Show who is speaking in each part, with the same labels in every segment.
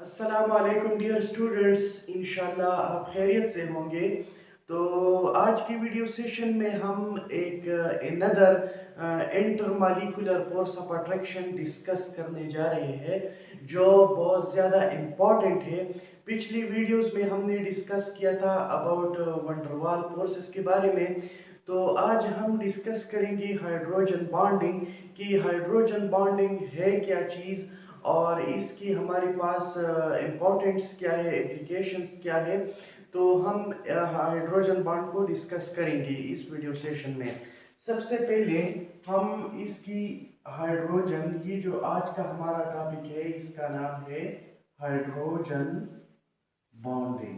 Speaker 1: अस्सलाम वालेकुम dear students, इंशाल्लाह आप खैरियत से होंगे। तो आज की वीडियो सेशन में हम एक another intermolecular force of attraction discuss करने जा रहे हैं जो बहुत ज़्यादा इम्पॉर्टेंट है। पिछली वीडियोस में हमने डिस्कस किया था अबाउट वंडरवाल फोर्सेस के बारे में। तो आज हम डिस्कस करेंगे हाइड्रोजन बॉन्डिंग कि हाइड्रोजन बॉन्डिंग है क्या चीज़ और इसकी हमारे पास इम्पोर्टेंट्स क्या है, एप्लीकेशंस क्या है। तो हम हाइड्रोजन बॉन्ड को डिस्कस करेंगे इस वीडियो सेशन में। सबसे पहले हम इसकी हाइड्रोजन, ये जो आज का हमारा टॉपिक है इसका नाम है हाइड्रोजन बॉन्डिंग।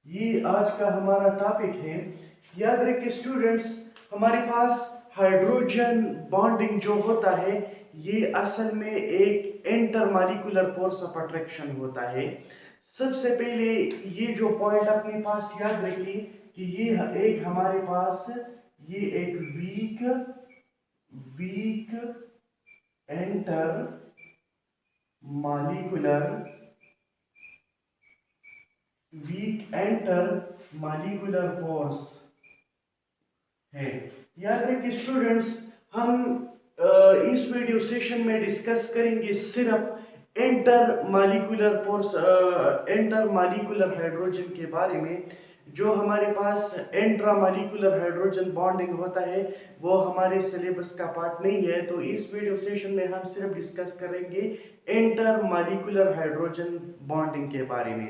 Speaker 1: ये आज का हमारा टॉपिक है। याद रखिए स्टूडेंट्स, हमारे पास हाइड्रोजन बॉन्डिंग जो होता है ये असल में एक इंटरमॉलिक्यूलर फोर्स ऑफ अट्रैक्शन होता है। सबसे पहले ये जो पॉइंट अपने पास याद रखिए कि ये एक हमारे पास ये एक week week intermolecular molecular force है। याद रखिए स्टूडेंट्स, हम इस वीडियो सेशन में डिस्कस करेंगे सिर्फ inter molecular force, inter molecular hydrogen के बारे में। जो हमारे पास इंट्रा मॉलिक्यूलर हाइड्रोजन बॉन्डिंग होता है वो हमारे सिलेबस का पार्ट नहीं है। तो इस वीडियो सेशन में हम सिर्फ डिस्कस करेंगे इंटर मॉलिक्यूलर हाइड्रोजन बॉन्डिंग के बारे में।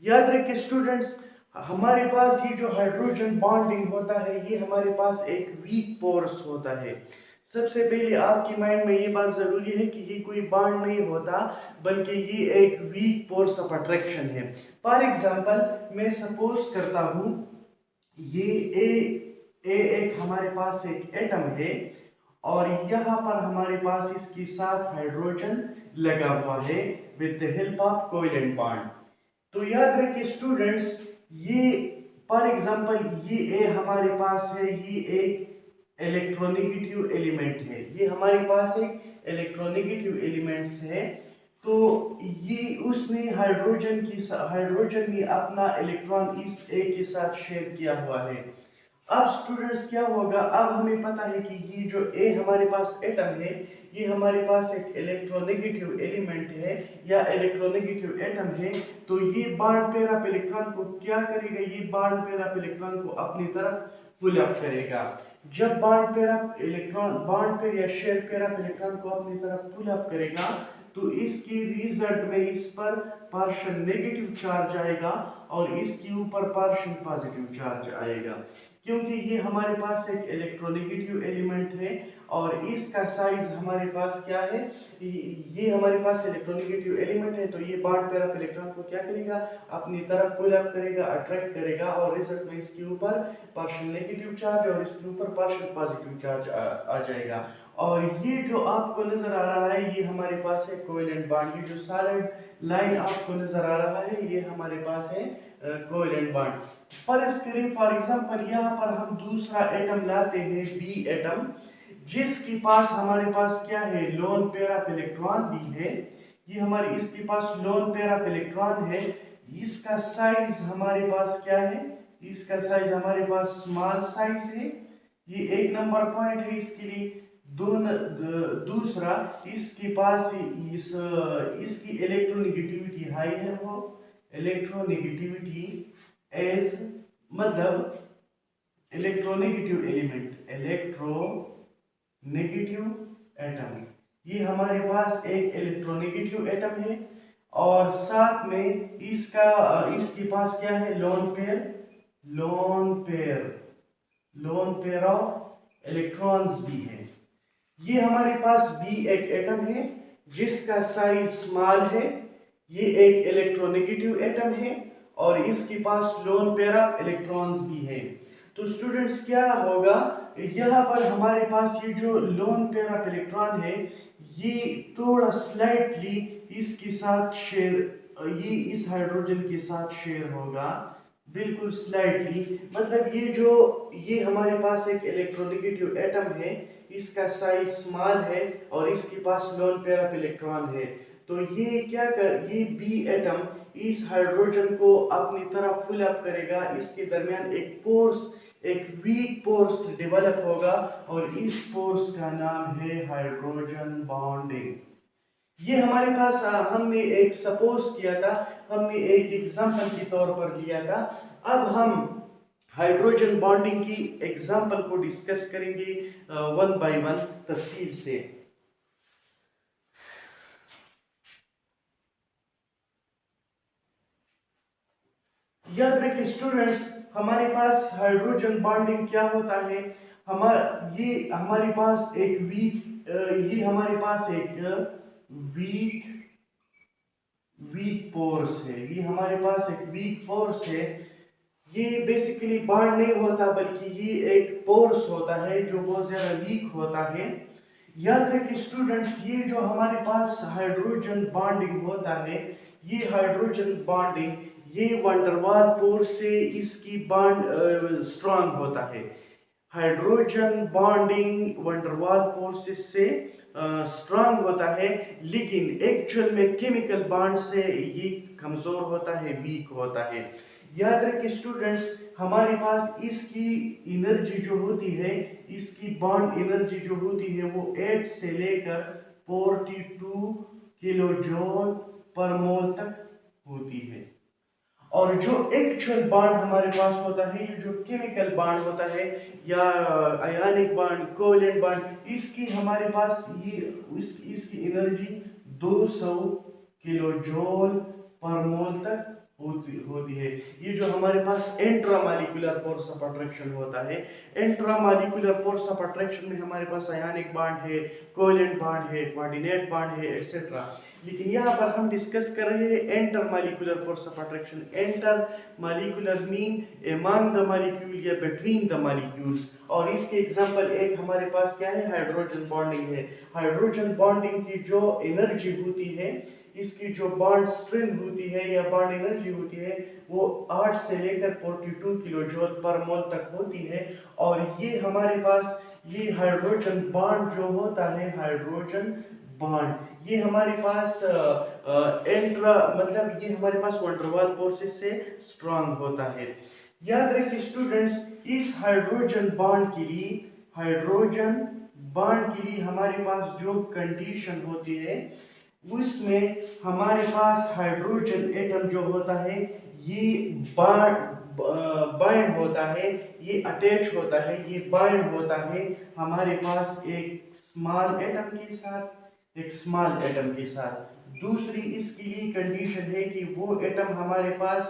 Speaker 1: याद रखिए स्टूडेंट्स, हमारे पास ये जो हाइड्रोजन बॉन्डिंग होता है ये हमारे पास एक वीक फोर्स होता है। सबसे पहले आपकी माइंड में ये बात जरूरी है कि ये कोई बॉन्ड नहीं होता बल्कि ये एक वीक फोर्स ऑफ अट्रैक्शन है। फॉर एग्जांपल मैं सपोज करता हूँ ये एक हमारे पास एक एटम है और यहाँ पर हमारे पास इसके साथ हाइड्रोजन लगा हुआ है with the help of covalent bond. तो याद रखिए स्टूडेंट्स, ये फॉर एग्जांपल ये ए हमारे पास है, ये एक इलेक्ट्रोनेगेटिव एलिमेंट है, ये हमारे पास एक इलेक्ट्रोनेगेटिव एलिमेंट्स है। तो ये उसने हाइड्रोजन ने अपना इलेक्ट्रॉन इस ए के साथ शेयर किया हुआ है। अब स्टूडेंट्स क्या होगा, अब हमें पता है कि ये जो ए हमारे पास एटम है ये हमारे पास एक इलेक्ट्रोनेगेटिव एलिमेंट है या इलेक्ट्रोनेगेटिव एटम है। तो ये बॉन्ड पेयर ऑफ इलेक्ट्रॉन को क्या करेगा, ये बॉन्ड पेयर ऑफ इलेक्ट्रॉन को अपनी तरफ पुल अप करेगा। जब बॉन्ड पेयर या शेयर पेयर ऑफ इलेक्ट्रॉन को अपनी तरफ पुल अप करेगा तो इसके रिजल्ट में इस पर पार्शियल नेगेटिव चार्ज आएगा और इसके ऊपर पार्शियल पॉजिटिव चार्ज आएगा। क्योंकि ये हमारे पास एक इलेक्ट्रोनेगेटिव एलिमेंट है और इसका साइज हमारे पास क्या है, ये हमारे पास इलेक्ट्रोनेगेटिव एलिमेंट है। तो ये बॉन्ड पेयर ऑफ इलेक्ट्रॉन को क्या करेगा, अपनी तरफ पुल अप करेगा, अट्रैक्ट करेगा और रिजल्ट में इसके ऊपर पार्शियल नेगेटिव चार्ज और इसके ऊपर पार्शियल पॉजिटिव चार्ज आ जाएगा। और ये जो आपको नजर आ रहा है ये हमारे पास है कोवेलेंट बॉन्ड। ये जो सॉलिड लाइन आपको नजर आ रहा है ये हमारे पास है कोवेलेंट बॉन्ड। फॉर एग्जांपल यहाँ पर हम दूसरा एटम लाते हैं बी एटम, जिसके पास हमारे पास क्या है, लोन पेयर ऑफ इलेक्ट्रॉन भी है। ये हमारे इसके पास लोन पेयर ऑफ इलेक्ट्रॉन है। इसका साइज हमारे पास क्या है, इसका साइज हमारे पास स्मॉल साइज है। ये एक नंबर पॉइंट है इसके लिए। दूसरा इसके पास इसकी इलेक्ट्रोनेगेटिविटी हाई है, वो इलेक्ट्रोनेगेटिविटी एज मतलब इलेक्ट्रोनेगेटिव एलिमेंट, इलेक्ट्रोनेगेटिव एटम, ये हमारे पास एक इलेक्ट्रोनेगेटिव एटम है। और साथ में इसके पास क्या है, लोन पेयर ऑफ इलेक्ट्रॉन्स भी है। ये हमारे पास भी एक एटम है जिसका साइज स्मॉल है, ये एक इलेक्ट्रोनेगेटिव एटम है और इसके पास लोन पेयर ऑफ इलेक्ट्रॉन्स भी है। तो स्टूडेंट्स क्या होगा, यहाँ पर हमारे पास ये जो लोन पेयर ऑफ इलेक्ट्रॉन है ये थोड़ा स्लाइटली इसके साथ शेयर, ये इस हाइड्रोजन के साथ शेयर होगा, बिल्कुल स्लाइटली, मतलब ये हमारे पास एक इलेक्ट्रोनेगेटिव एटम है, इसका साइज स्मॉल है और इसके पास लोन पेयर ऑफ इलेक्ट्रॉन है। तो ये बी एटम इस हाइड्रोजन को अपनी तरफ फुल अप करेगा, इसके दरमियान एक वीक पोर्स डेवलप होगा और इस पोर्स का नाम है हाइड्रोजन बॉन्डिंग। ये हमारे पास हमने एक सपोज किया था, हमने एक एग्जांपल के तौर पर लिया था। अब हम हाइड्रोजन बॉन्डिंग की एग्जांपल को डिस्कस करेंगे वन बाय वन तफसील से। याद रखिए स्टूडेंट्स, हमारे पास हाइड्रोजन बॉन्डिंग क्या होता है। हमारे पास एक वीक वीक फोर्स है, ये हमारे पास एक वीक फोर्स है। ये बेसिकली बॉन्ड नहीं होता बल्कि ये एक फोर्स होता है जो बहुत ज्यादा वीक होता है। याद रखिए स्टूडेंट्स, ये जो हमारे पास हाइड्रोजन बॉन्डिंग होता है, ये हाइड्रोजन बॉन्डिंग ये वंडरवाल फोर्स से इसकी बॉन्ड स्ट्रांग होता है। हाइड्रोजन बॉन्डिंग वंडरवाल फोर्सेस से स्ट्रांग होता है, लेकिन एक्चुअल में केमिकल बॉन्ड से ये कमजोर होता है, वीक होता है। याद रखिए स्टूडेंट्स, हमारे पास इसकी एनर्जी जो होती है, इसकी बॉन्ड एनर्जी जो होती है वो 8 से लेकर 42 किलो जूल पर मोल तक होती है। और जो एक्चुअल बॉन्ड हमारे पास होता है, ये जो केमिकल बॉन्ड होता है या आयनिक बॉन्ड, कोवेलेंट बॉन्ड, इसकी हमारे पास इसकी एनर्जी 200 किलो जूल पर मोल तक होती है। ये जो हमारे पास इंट्रामॉलिक्यूलर फोर्स ऑफ अट्रैक्शन होता है, इंट्रामॉलिक्यूलर फोर्स ऑफ अट्रैक्शन में हमारे पास आयनिक बॉन्ड है, कोवेलेंट बॉन्ड है, कोऑर्डिनेट बॉन्ड है, एक्सेट्रा। लेकिन यहाँ पर हम डिस्कस कर रहे हैं enter molecular force of attraction. Enter molecular mean among the molecule या बिटवीन द मॉलिक्यूल्स। और इसके एग्जांपल एक हमारे पास क्या है, हाइड्रोजन बॉन्डिंग है। हाइड्रोजन बॉन्डिंग की जो एनर्जी होती है, इसकी जो बॉन्ड स्ट्रेंथ होती है या बॉन्ड एनर्जी होती है, वो 8 से लेकर 42 किलो जूल पर मोल तक होती है। और ये हमारे पास ये हाइड्रोजन बॉन्ड जो होता है, हाइड्रोजन बॉन्ड ये हमारे पास मतलब ये हमारे पास वंडरवाल फोर्सेस से स्ट्रांग होता है। याद रखिए स्टूडेंट्स, इस हाइड्रोजन बॉन्ड के लिए हमारे पास जो कंडीशन होती है, उसमें हमारे पास हाइड्रोजन एटम जो होता है, ये बाइंड होता है, ये अटैच होता है, ये बाइंड होता है हमारे पास एक स्मॉल एटम के साथ। दूसरी इसके लिए कंडीशन है कि वो एटम हमारे पास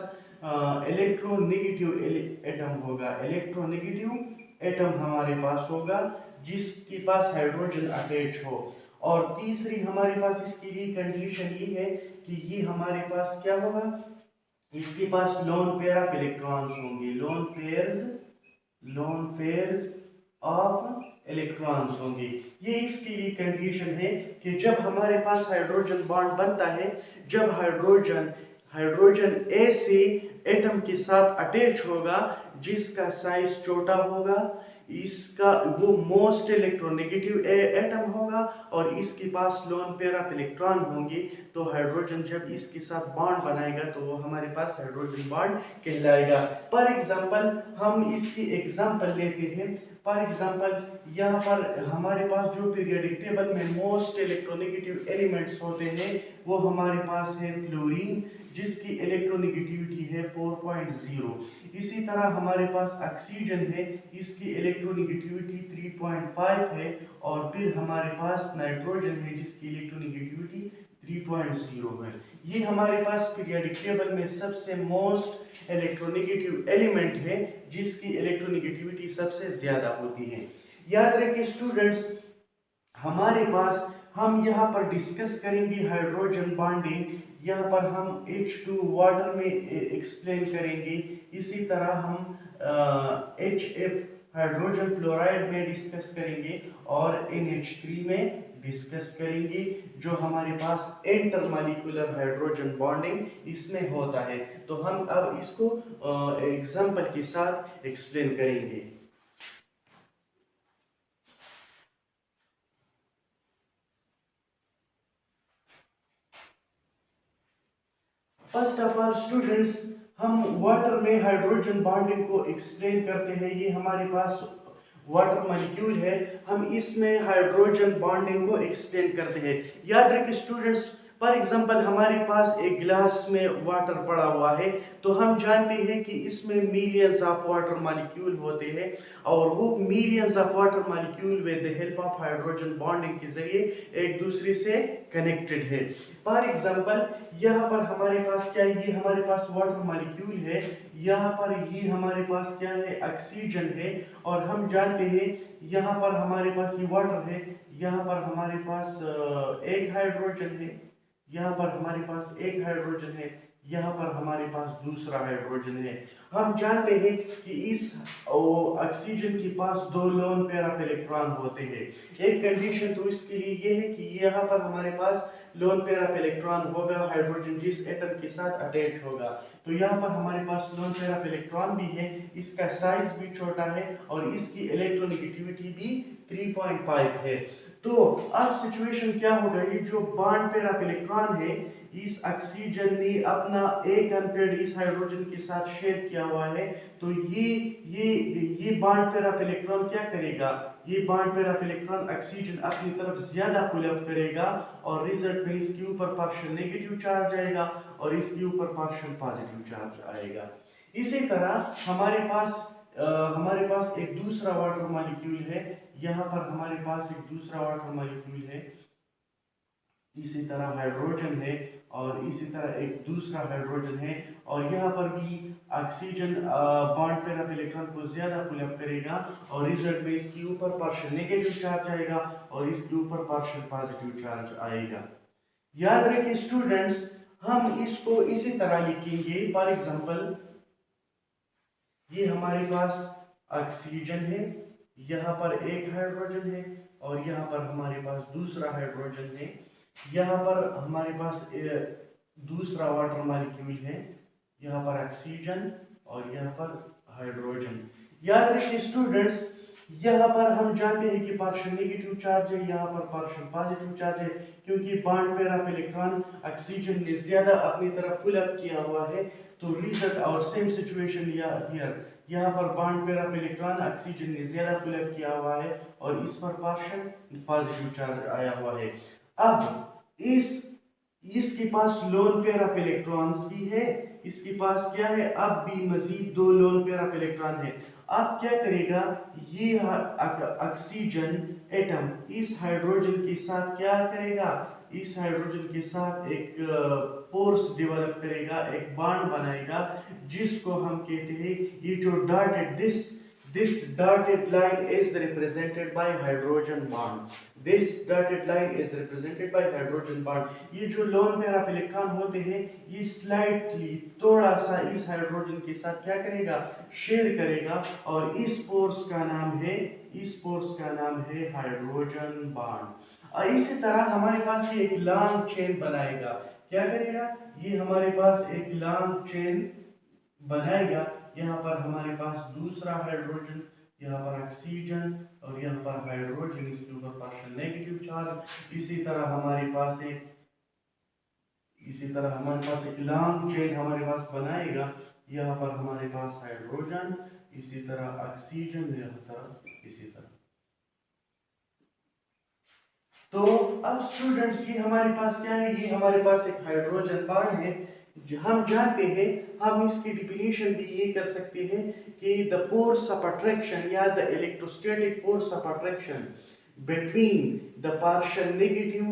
Speaker 1: इलेक्ट्रोनेगेटिव एटम हमारे पास होगा, जिसके पास हाइड्रोजन अटैच हो। और तीसरी हमारे पास इसके लिए कंडीशन ये है कि ये हमारे पास क्या होगा, इसके पास लोन पेयर ऑफ इलेक्ट्रॉन्स होंगे, लोन पेयर्स ऑफ इलेक्ट्रॉन्स होंगे। ये इसके लिए कंडीशन है कि जब हमारे पास हाइड्रोजन बॉन्ड बनता है, जब हाइड्रोजन ए से एटम के साथ अटैच होगा, जिसका साइज छोटा होगा, इसका वो मोस्ट इलेक्ट्रोनेगेटिव एटम होगा और इसके पास लोन पेयर ऑफ इलेक्ट्रॉन होंगे। तो हाइड्रोजन जब इसके साथ बॉन्ड बनाएगा तो वो हमारे पास हाइड्रोजन बॉन्ड कहलाएगा। पर एग्जांपल हम इसकी एग्जांपल लेते हैं। फॉर एग्जांपल यहाँ पर हमारे पास जो पीरियोडिक टेबल में मोस्ट इलेक्ट्रोनेगेटिव एलिमेंट्स होते हैं, वो हमारे पास है फ्लोरीन, जिसकी इलेक्ट्रोनेगेटिविटी है 4.0। इसी तरह हमारे पास ऑक्सीजन है, इसकी इलेक्ट्रोनेगेटिविटी 3.5 है। और फिर हमारे पास नाइट्रोजन है, जिसकी इलेक्ट्रोनेगेटिविटी 3.0 है। ये हमारे पास पीरियोडिक टेबल में सबसे मोस्ट इलेक्ट्रोनेगेटिव एलिमेंट है, जिसकी इलेक्ट्रोनेगेटिविटी सबसे ज्यादा होती है। याद रखिए स्टूडेंट्स, हमारे पास हम यहाँ पर डिस्कस करेंगे हाइड्रोजन बॉन्डिंग। यहाँ पर हम H2 वाटर में एक्सप्लेन करेंगे। इसी तरह हम HF हाइड्रोजन फ्लोराइड में डिस्कस करेंगे और NH3 में डिस्कस करेंगे जो हमारे पास इंटरमॉलिक्यूलर हाइड्रोजन बॉन्डिंग इसमें होता है। तो हम अब इसको एग्जांपल के साथ एक्सप्लेन करेंगे। फर्स्ट ऑफ ऑल स्टूडेंट्स, हम वाटर में हाइड्रोजन बॉन्डिंग को एक्सप्लेन करते हैं। ये हमारे पास वाटर मॉलिक्यूल है, हम इसमें हाइड्रोजन बॉन्डिंग को एक्सप्लेन करते हैं। याद रखिए स्टूडेंट्स, फॉर एग्जांपल हमारे पास एक गिलास में वाटर पड़ा हुआ है, तो हम जानते हैं कि इसमें मिलियंस ऑफ वाटर मॉलिक्यूल होते हैं और वो millions of water molecule with the help of hydrogen bonding के जरिए एक दूसरे से कनेक्टेड है। फॉर एग्जांपल यहाँ पर हमारे पास क्या है, ये हमारे पास वाटर मॉलिक्यूल है, यहाँ पर ये हमारे पास क्या है, ऑक्सीजन है। और हम जानते हैं यहाँ पर हमारे पास ये वाटर है, यहाँ पर हमारे पास एक हाइड्रोजन है, यहाँ पर हमारे पास एक हाइड्रोजन है, यहाँ पर हमारे पास दूसरा हाइड्रोजन है। हम जानते हैं कि इस ऑक्सीजन के पास दो लोन पेयर ऑफ इलेक्ट्रॉन होते हैं। एक कंडीशन तो इसके लिए ये है कि यहाँ पर हमारे पास लोन पेयर ऑफ इलेक्ट्रॉन होगा, हाइड्रोजन जिस एटम के साथ अटैच होगा। तो यहाँ पर हमारे पास लोन पेयर ऑफ इलेक्ट्रॉन भी है, इसका साइज भी छोटा है और इसकी इलेक्ट्रोनेगेटिविटी भी 3.5 है। तो अब सिचुएशन क्या होगा, ये जो बॉन्ड पेयर ऑफ इलेक्ट्रॉन है, इस ऑक्सीजन ने अपना एक अनपेयर्ड इस हाइड्रोजन के साथ शेयर किया हुआ है। तो ये बॉन्ड पेयर ऑफ इलेक्ट्रॉन क्या करेगा, ये bond pair of electron oxygen अपनी तरफ ज्यादा पुल अप करेगा और रिजल्ट में इसके ऊपर पार्शियल नेगेटिव चार्ज आएगा और इसके ऊपर पार्शियल पॉजिटिव चार्ज आएगा। इसी तरह हमारे पास एक दूसरा वाटर मॉलिक्यूल है, यहाँ पर हमारे पास एक दूसरा वाटर मॉलिक्यूल है, इसी तरह हाइड्रोजन है और इसी तरह एक दूसरा हाइड्रोजन है। और यहाँ पर भी oxygen bond pair of electron को ज्यादा पुल अप करेगा और रिजल्ट में इसके ऊपर पार्शियल नेगेटिव चार्ज आएगा और इसके ऊपर पार्शियल पॉजिटिव चार्ज आएगा। याद रखिए स्टूडेंट्स, हम इसको इसी तरह लिखेंगे। फॉर एग्जांपल ये हमारे पास ऑक्सीजन है, यहाँ पर एक हाइड्रोजन है और यहाँ पर हमारे पास दूसरा हाइड्रोजन है। यहाँ पर हमारे पास दूसरा वाटर मॉलिक्यूल है, यहाँ पर ऑक्सीजन और यहाँ पर हाइड्रोजन। याद रखिए स्टूडेंट्स, यहाँ पर हम जानते हैं कि पार्शियल नेगेटिव चार्ज है, यहाँ पर पार्शियल पॉजिटिव चार्ज है, क्योंकि bond pair of electron oxygen ने ज्यादा अपनी तरफ पुल अप किया हुआ है। तो रिजल्ट और सेम सिचुएशन हियर, यहाँ पर bond pair of electron oxygen ने ज्यादा पुल अप किया हुआ है और इस पर पार्शियल पॉजिटिव चार्ज आया हुआ है। अब इसके पास लोन पेयर ऑफ इलेक्ट्रॉन्स भी है, इसके पास क्या है, अब भी मजीद दो लोन पेयर ऑफ इलेक्ट्रॉन है। अब क्या करेगा, ये ऑक्सीजन एटम इस हाइड्रोजन के साथ क्या करेगा, इस हाइड्रोजन के साथ एक फोर्स डेवलप करेगा, एक बॉन्ड बनाएगा, जिसको हम कहते हैं, ये जो dotted this dotted line is represented by hydrogen bond. This dotted line is represented by hydrogen bond. ये जो लोन पेयर ऑफ इलेक्ट्रॉन होते हैं, ये स्लाइटली थोड़ा सा इस हाइड्रोजन के साथ क्या करेगा, शेयर करेगा और इस फोर्स का नाम है हाइड्रोजन बॉन्ड। इसी तरह हमारे पास ये एक लॉन्ग चेन बनाएगा, क्या करेगा, ये हमारे पास एक लॉन्ग चेन बनाएगा। यहाँ पर हमारे पास दूसरा हाइड्रोजन, यहाँ पर ऑक्सीजन और यहाँ पर हाइड्रोजन, इसके ऊपर पार्शियल नेगेटिव चार्ज। इसी तरह हमारे पास एक लॉन्ग चेन हमारे पास बनाएगा, यहाँ पर हमारे पास हाइड्रोजन, इसी तरह ऑक्सीजन, यहाँ तरह इसी तरह। तो अब स्टूडेंट्स, ये हमारे पास क्या है, ये हमारे पास एक हाइड्रोजन बॉन्ड है। हम जानते हैं, हम इसकी डिफिनीशन भी ये कर सकते हैं कि द फोर्स ऑफ अट्रैक्शन या the electrostatic force of attraction between the partial negative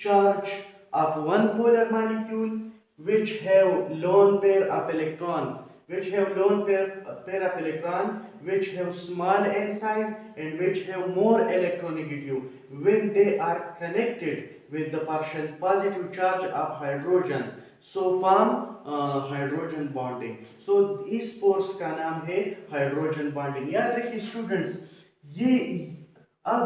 Speaker 1: charge of one polar molecule which have lone pair of electron which have small n size and which have more electronegative when they are connected with the partial positive charge of hydrogen, so form hydrogen bonding. So इस force का नाम है hydrogen bonding. याद रखिए students, ये अब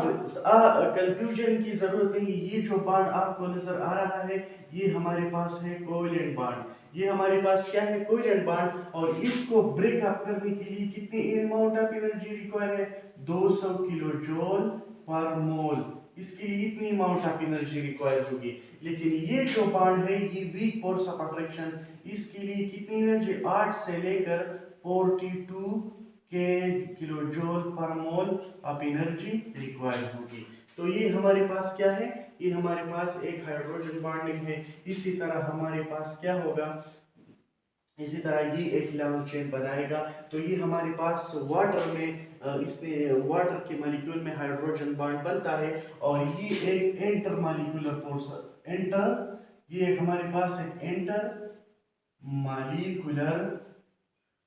Speaker 1: confusion की जरूरत नहीं, ये जो बॉन्ड आपको नजर आ रहा है ये हमारे पास है कोवेलेंट बॉन्ड। ये हमारे पास क्या है? Covalent bond. और इसको ब्रेकअप करने के लिए कितनी अमाउंट ऑफ एनर्जी रिक्वायर है? 200 किलो जूल पर मोल। इसके लिए इतनी अमाउंट ऑफ एनर्जी रिक्वायर होगी। लेकिन ये जो बॉन्ड है ये वीक फोर्स ऑफ अट्रैक्शन, इसके लिए कितनी एनर्जी? 8 से लेकर 42 के किलो जूल पर मोल ऑफ एनर्जी रिक्वायर्ड होगी। तो ये हमारे पास क्या है? ये हमारे पास एक हाइड्रोजन बॉन्डिंग है। इसी तरह हमारे पास क्या होगा? इसी तरह ये एक लेवल चेन बनाएगा। तो ये हमारे पास वाटर में इसमें वाटर के मॉलिक्यूल में हाइड्रोजन बॉन्ड बनता है और ये एक इंटर मॉलिक्यूलर फोर्स ये हमारे पास एक इंटर मॉलिक्यूलर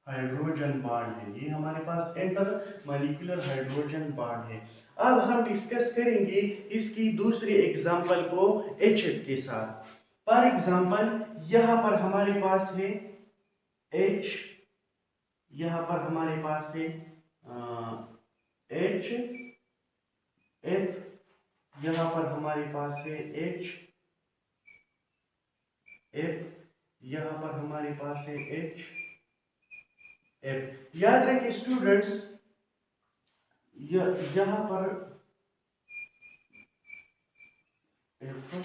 Speaker 1: हाइड्रोजन बॉन्ड है। ये हमारे पास इंटर मॉलिक्यूलर हाइड्रोजन बॉन्ड है। अब हम डिस्कस करेंगे इसकी दूसरी एग्जांपल को HF के साथ। फॉर एग्जांपल यहाँ पर हमारे पास है H, यहाँ पर हमारे पास है H F, यहाँ पर हमारे पास है H F, यहाँ पर हमारे पास है H F। याद रखिए स्टूडेंट्स, यहाँ पर F,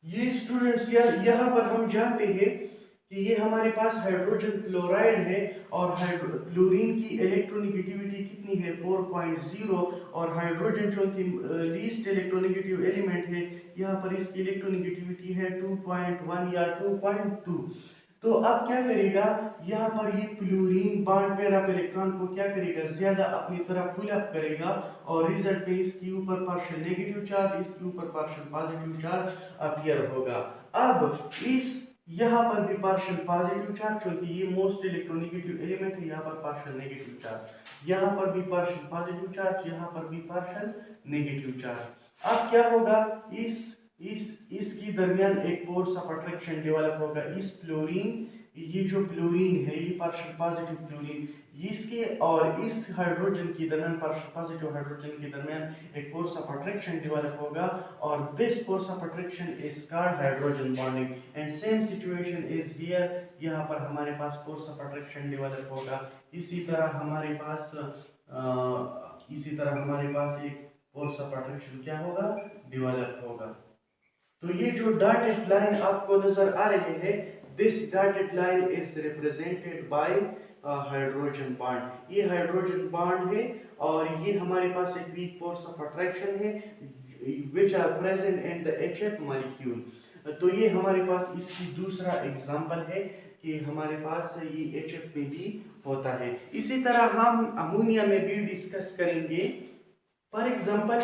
Speaker 1: ये स्टूडेंट्स यहाँ पर हम जानते हैं कि ये हमारे पास हाइड्रोजन क्लोराइड है और क्लोरीन की इलेक्ट्रोनेगेटिविटी कितनी है? 4.0। और हाइड्रोजन जो कि लीस्ट इलेक्ट्रोनेगेटिव एलिमेंट है, यहाँ पर इसकी इलेक्ट्रोनेगेटिविटी है 2.1 या 2.2। तो अब क्या करेगा? यहाँ पर ये chlorine bond pair of electron को क्या करेगा? ज्यादा अपनी तरफ पुल अप करेगा और रिजल्ट में इसके ऊपर पार्शियल नेगेटिव चार्ज, इसके ऊपर पार्शियल पॉजिटिव चार्ज अपीयर होगा। अब इस यहाँ पर भी पार्शियल पॉजिटिव चार्ज, क्योंकि ये मोस्ट इलेक्ट्रोनेगेटिव एलिमेंट है, यहाँ पर पार्शियल नेगेटिव चार्ज, यहाँ पर भी पार्शियल पॉजिटिव चार्ज, यहाँ पर भी पार्शियल नेगेटिव चार्ज। अब क्या होगा? इसकी दरमियान एक फोर्स ऑफ अट्रैक्शन डेवलप होगा। इस क्लोरीन, ये जो क्लोरीन है ये पार्शियल पॉजिटिव क्लोरीन, इसके और इस हाइड्रोजन के दरमियान, पार्शियल पॉजिटिव हाइड्रोजन के दरमियान एक फोर्स ऑफ अट्रैक्शन डेवलप होगा और this force of attraction is called hydrogen bonding. And same situation is here, यहाँ पर हमारे पास फोर्स ऑफ अट्रैक्शन डेवलप होगा। इसी तरह हमारे पास एक फोर्स ऑफ अट्रैक्शन क्या होगा? डेवलप होगा। तो ये जो डॉटेड लाइन आपको नजर आ रही है, this dotted line is represented by hydrogen bond. ये हाइड्रोजन बॉन्ड है और ये हमारे पास एक वीक फोर्स ऑफ अट्रैक्शन है which are present in the HF molecule। तो ये हमारे पास इसकी दूसरा एग्जांपल है कि हमारे पास ये HF में भी होता है। इसी तरह हम अमोनिया में भी डिस्कस करेंगे। फॉर एग्जांपल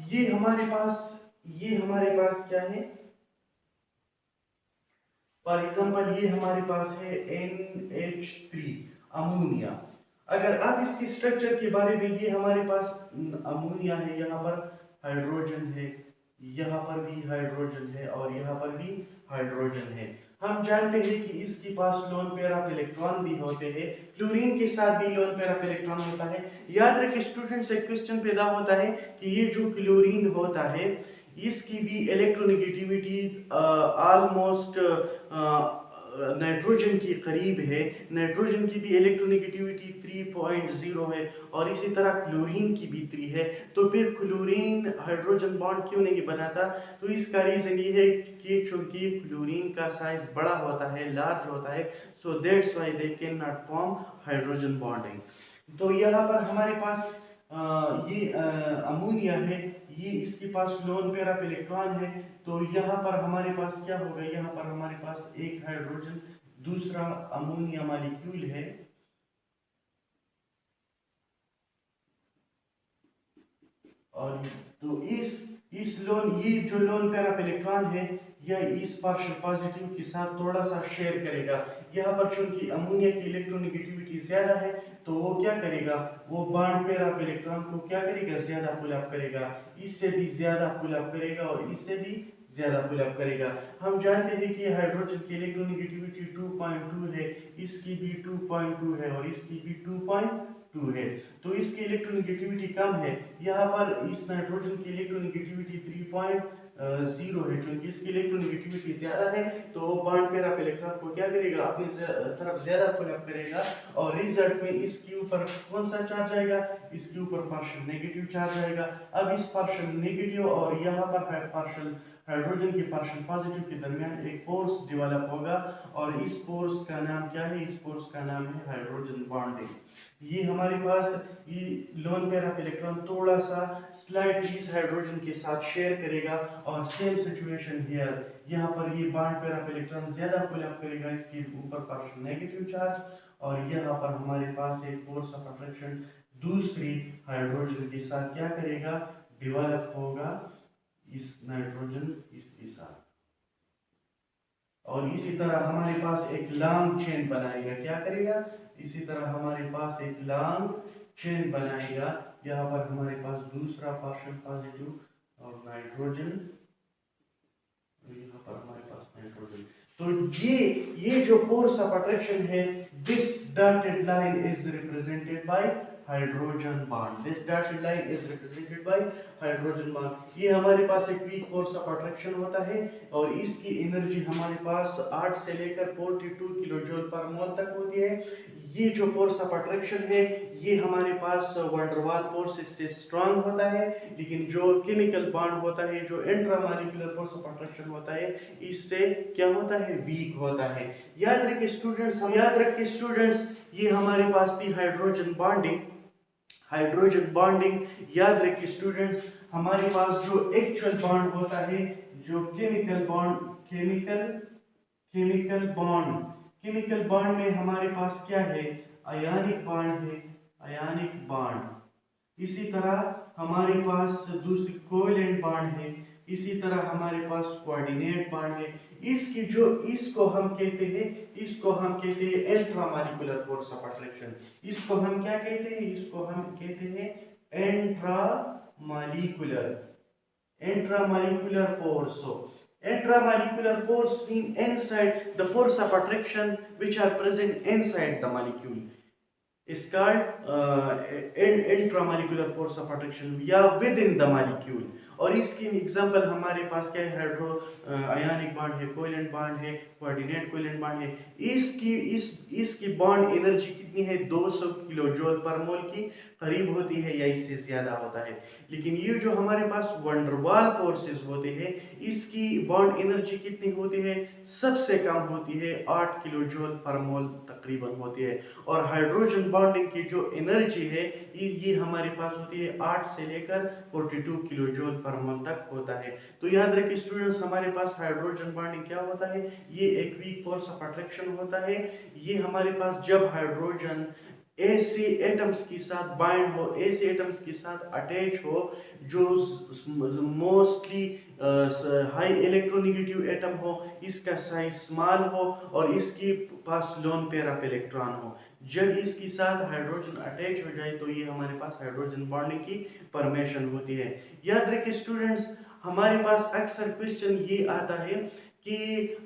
Speaker 1: ये हमारे पास क्या है? फॉर एग्जांपल ये हमारे पास है NH3 अमोनिया। अगर आप इसकी स्ट्रक्चर के बारे में, ये हमारे पास अमोनिया है, यहाँ पर हाइड्रोजन है, यहाँ पर भी हाइड्रोजन है और यहाँ पर भी हाइड्रोजन है। हम जानते हैं कि इसके पास लोन पेयर ऑफ इलेक्ट्रॉन भी होते हैं, क्लोरीन के साथ भी लोन पेयर ऑफ इलेक्ट्रॉन होता है। याद रखिए स्टूडेंट्स, एक क्वेश्चन पैदा होता है कि ये जो क्लोरीन होता है इसकी भी इलेक्ट्रोनेगेटिविटी ऑलमोस्ट नाइट्रोजन के करीब है। नाइट्रोजन की भी इलेक्ट्रोनेगेटिविटी 3.0 है और इसी तरह क्लोरीन की भी 3 है। तो फिर क्लोरीन हाइड्रोजन बॉन्ड क्यों नहीं बनाता? तो इसका रीजन ये है कि चूंकि क्लोरीन का साइज बड़ा होता है, लार्ज होता है, so that's why they can not form hydrogen bonding. तो यहाँ पर हमारे पास ये अमोनिया है, ये इसके पास लोन पेयर ऑफ इलेक्ट्रॉन है। तो यहाँ पर हमारे पास क्या होगा? यहाँ पर हमारे पास एक हाइड्रोजन, दूसरा अमोनिया मॉलिक्यूल है और तो इस लोन, ये जो लोन पेयर ऑफ इलेक्ट्रॉन है यह इस पार्शियल पॉजिटिव के साथ थोड़ा सा शेयर करेगा। यहाँ पर चूंकि अमोनिया की इलेक्ट्रोनेगेटिविटी ज्यादा है तो वो क्या करेगा? वो बॉन्ड पेयर ऑफ इलेक्ट्रॉन को क्या करेगा? ज्यादा पुल अप करेगा, इससे भी ज्यादा पुल अप करेगा और इससे भी ज्यादा पुल अप करेगा। हम जानते हैं कि हाइड्रोजन की इलेक्ट्रोनेगेटिविटी 2.2 है, इसकी भी 2.2 है और इसकी भी 2.2 है, तो इसकी इलेक्ट्रोनेगेटिविटी कम है। यहाँ पर इस नाइट्रोजन की इलेक्ट्रोनेगेटिविटी 3.0 है। चूंकि इसकी इलेक्ट्रोनेगेटिविटी ज्यादा है तो वो बॉन्ड पेयर ऑफ इलेक्ट्रॉन को क्या करेगा, अपनी तरफ ज्यादा पुल अप करेगा और रिजल्ट में इसके ऊपर कौन सा चार्ज आएगा, इसके ऊपर पार्शियल नेगेटिव चार्ज आएगा। अब इस पार्शियल नेगेटिव और यहाँ पर पार्शियल हाइड्रोजन के पार्शियल पॉजिटिव के दरमियान एक फोर्स डेवलप होगा और इस फोर्स का नाम क्या है, इस फोर्स का नाम है हाइड्रोजन बॉन्डिंग। ये हमारे पास ये लोन पेयर ऑफ इलेक्ट्रॉन थोड़ा सा स्लाइटली इस हाइड्रोजन के साथ शेयर करेगा और सेम सिचुएशन हियर, यहाँ पर ये बॉन्ड पेयर ऑफ इलेक्ट्रॉन ज्यादा पुल अप करेगा, इसके ऊपर पार्शियल नेगेटिव चार्ज, और यहाँ पर हमारे पास एक फोर्स ऑफ अट्रैक्शन दूसरी हाइड्रोजन के साथ क्या करेगा, डेवलप होगा इस नाइट्रोजन इसके साथ। और इसी तरह हमारे पास एक लॉन्ग चेन बनाएगा, क्या करेगा, इसी तरह हमारे पास एक लॉन्ग चेन बनाएगा। यहाँ पर हमारे पास दूसरा पार्शियल पॉजिटिव और नाइट्रोजन, यहाँ पर हमारे पास नाइट्रोजन। तो ये जो फोर्स ऑफ अट्रैक्शन है, this dotted line is represented by hydrogen bond, this dotted line is represented by hydrogen bond. ये हमारे पास एक वीक फोर्स ऑफ अट्रैक्शन होता है और इसकी एनर्जी हमारे पास 8 से लेकर 42 किलो जूल पर मोल तक होती है। ये जो फोर्स ऑफ अट्रैक्शन है ये हमारे पास वंडरवाल फोर्स से स्ट्रांग होता है, लेकिन जो केमिकल बॉन्ड होता है, जो इंट्रामॉलिक्यूलर फोर्स ऑफ अट्रैक्शन होता है, इससे क्या होता है, वीक होता है। याद रखिए स्टूडेंट्स, ये हमारे पास थी हाइड्रोजन बॉन्डिंग। याद रखिए स्टूडेंट्स, हमारे पास जो एक्चुअल बॉन्ड होता है, जो केमिकल बॉन्ड में हमारे पास क्या है, आयनिक बॉन्ड है, आयनिक बॉन्ड। इसी तरह हमारे पास दूसरी कोवेलेंट बॉन्ड है, इसी तरह हमारे पास कोऑर्डिनेट बॉन्ड है। इसको हम कहते हैं इंट्रामॉलिक्यूलर फोर्स ऑफ अट्रैक्शन। इसको हम क्या कहते हैं, इसको हम कहते हैं intramolecular force. So, intramolecular force mean inside the force of attraction which are present inside the molecule is called intramolecular force of attraction या within the molecule। और इसकी एग्जांपल हमारे पास क्या है, हाइड्रो आयनिक बॉन्ड है, कोवेलेंट बॉन्ड है, coordinate covalent bond है। इसकी बॉन्ड एनर्जी कितनी है, 200 किलो जूल पर मोल की करीब होती है या इससे ज्यादा होता है। लेकिन ये जो हमारे पास वंडरवाल फोर्सेस होते हैं, इसकी बॉन्ड एनर्जी कितनी होती है, सबसे कम होती है, 8 किलो जूल पर मोल तकरीबन होती है। और हाइड्रोजन बॉन्डिंग की जो एनर्जी है ये हमारे पास होती है 8 से लेकर 42 किलो जूल पर मोल तक होता है। तो याद रखिए स्टूडेंट्स, हमारे पास हाइड्रोजन बॉन्डिंग क्या होता है, ये एक वीक फोर्स ऑफ अट्रैक्शन होता है। ये हमारे पास जब हाइड्रोजन ऐसे एटम्स के साथ बाइंड हो, ऐसे एटम्स के साथ अटैच हो जो मोस्टली हाई इलेक्ट्रोनेगेटिव एटम हो, इसका साइज स्मॉल हो और इसके पास लोन पेयर ऑफ इलेक्ट्रॉन हो, जब इसके साथ हाइड्रोजन अटैच हो जाए तो ये हमारे पास हाइड्रोजन बॉन्डिंग की फॉर्मेशन होती है। याद रखिए स्टूडेंट्स, हमारे पास अक्सर क्वेश्चन ये आता है कि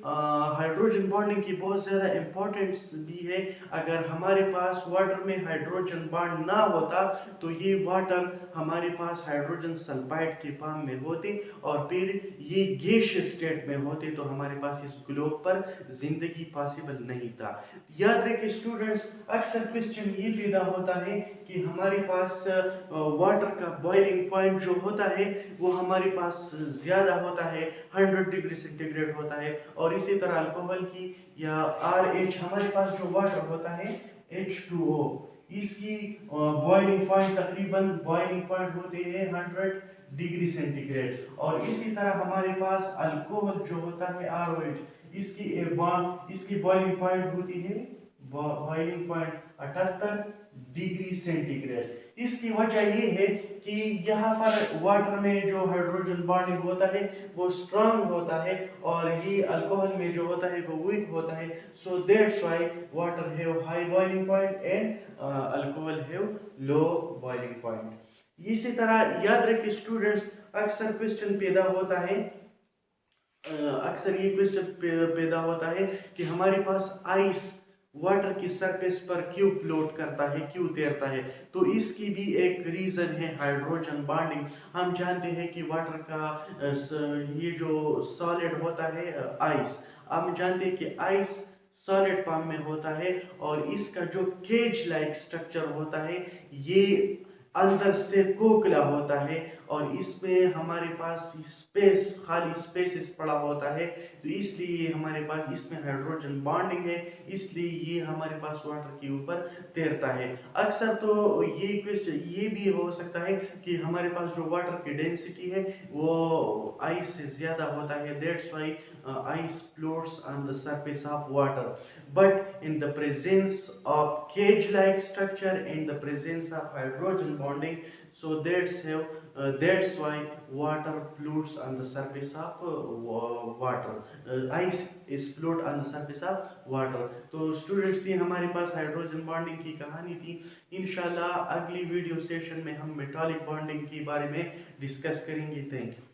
Speaker 1: हाइड्रोजन बॉन्डिंग की बहुत ज़्यादा इम्पोर्टेंस भी है। अगर हमारे पास वाटर में हाइड्रोजन बॉन्ड ना होता तो ये वाटर हमारे पास हाइड्रोजन सल्फाइड के फॉर्म में होते और फिर ये गैसियस स्टेट में होते, तो हमारे पास इस ग्लोब पर जिंदगी पॉसिबल नहीं था। याद रखिए स्टूडेंट्स, अक्सर क्वेश्चन ये पैदा होता है कि हमारे पास वाटर का बॉइलिंग पॉइंट जो होता है वो हमारे पास ज़्यादा होता है, 100 डिग्री सेंटीग्रेड होता है। और इसी तरह अल्कोहल की या RH, हमारे पास जो वाटर होता है H2O, इसकी बॉइलिंग पॉइंट होते हैं 100 डिग्री सेंटीग्रेड। और इसी तरह हमारे पास अल्कोहल जो होता है ROH, इसकी बॉइलिंग पॉइंट होती है 78 डिग्री सेंटीग्रेड। इसकी वजह ये है कि यहाँ पर वाटर में जो हाइड्रोजन बॉन्डिंग होता है वो स्ट्रांग होता है और ये अल्कोहल में जो होता है वो वीक होता है। So that's why water have high boiling point and alcohol have low boiling point. इसी तरह याद रखिए स्टूडेंट्स, अक्सर क्वेश्चन पैदा होता है अक्सर ये क्वेश्चन पैदा होता है कि हमारे पास आइस वाटर की सरफेस पर क्यों फ्लोट करता है, क्यों तैरता है। तो इसकी भी एक रीज़न है हाइड्रोजन बॉन्डिंग। हम जानते हैं कि वाटर का ये जो सॉलिड होता है आइस, हम जानते हैं कि आइस सॉलिड फॉर्म में होता है और इसका जो केज लाइक स्ट्रक्चर होता है ये अंदर से खोखला होता है और इसमें हमारे पास स्पेस, खाली स्पेसेस पड़ा होता है। तो इसलिए हमारे पास इसमें हाइड्रोजन बॉन्डिंग है, इसलिए ये हमारे पास वाटर के ऊपर तैरता है। अक्सर तो ये क्वेश्चन ये भी हो सकता है कि हमारे पास जो वाटर की डेंसिटी है वो आइस से ज़्यादा होता है, that's why ice floats on the surface of water, but in the presence of cage like structure, in the presence of hydrogen bonding, so that's why water floats on the surface of water, ice is float on the surface of water। तो students ये हमारे पास hydrogen bonding की कहानी थी। इंशाल्लाह अगली video session में हम मेटालिक बॉन्डिंग के बारे में डिस्कस करेंगे। Thank you.